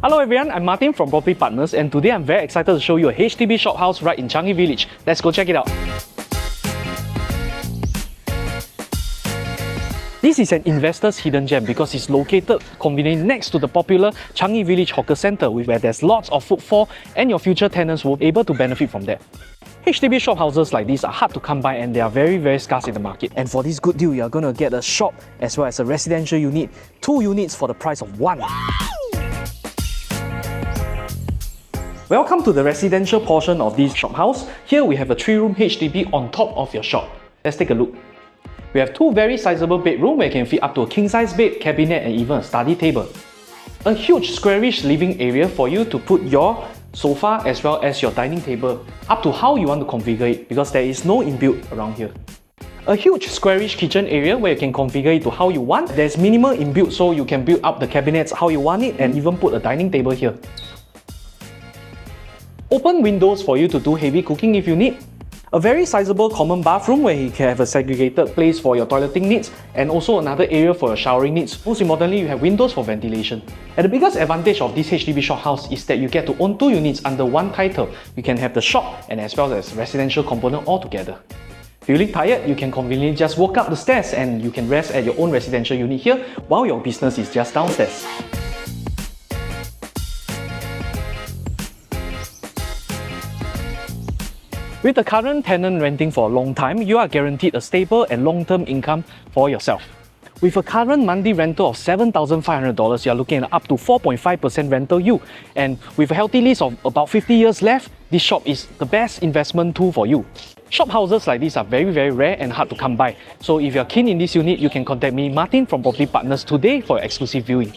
Hello everyone, I'm Martin from Property Partners, and today I'm very excited to show you a HDB Shophouse right in Changi Village. Let's go check it out. This is an investor's hidden gem because it's located conveniently next to the popular Changi Village Hawker Centre, where there's lots of footfall and your future tenants will be able to benefit from that. HDB shop houses like these are hard to come by and they are very scarce in the market. And for this good deal, you're going to get a shop as well as a residential unit, 2 units for the price of 1. Welcome to the residential portion of this shop house. Here we have a 3-room HDB on top of your shop. Let's take a look. We have 2 very sizable bedrooms where you can fit up to a king-size bed, cabinet and even a study table. A huge squarish living area for you to put your sofa as well as your dining table, up to how you want to configure it because there is no inbuilt around here. A huge squarish kitchen area where you can configure it to how you want. There's minimal inbuilt so you can build up the cabinets how you want it and even put a dining table here. Open windows for you to do heavy cooking if you need. A very sizable common bathroom where you can have a segregated place for your toileting needs and also another area for your showering needs. Most importantly, you have windows for ventilation. And the biggest advantage of this HDB shop house is that you get to own 2 units under one title. You can have the shop and as well as residential component all together. Feeling tired, you can conveniently just walk up the stairs and you can rest at your own residential unit here while your business is just downstairs. With the current tenant renting for a long time, you are guaranteed a stable and long-term income for yourself. With a current monthly rental of $7,500, you are looking at up to 4.5% rental yield. And with a healthy lease of about 50 years left, this shop is the best investment tool for you. Shop houses like this are very rare and hard to come by. So if you are keen in this unit, you can contact me, Martin from Property Partners today for your exclusive viewing.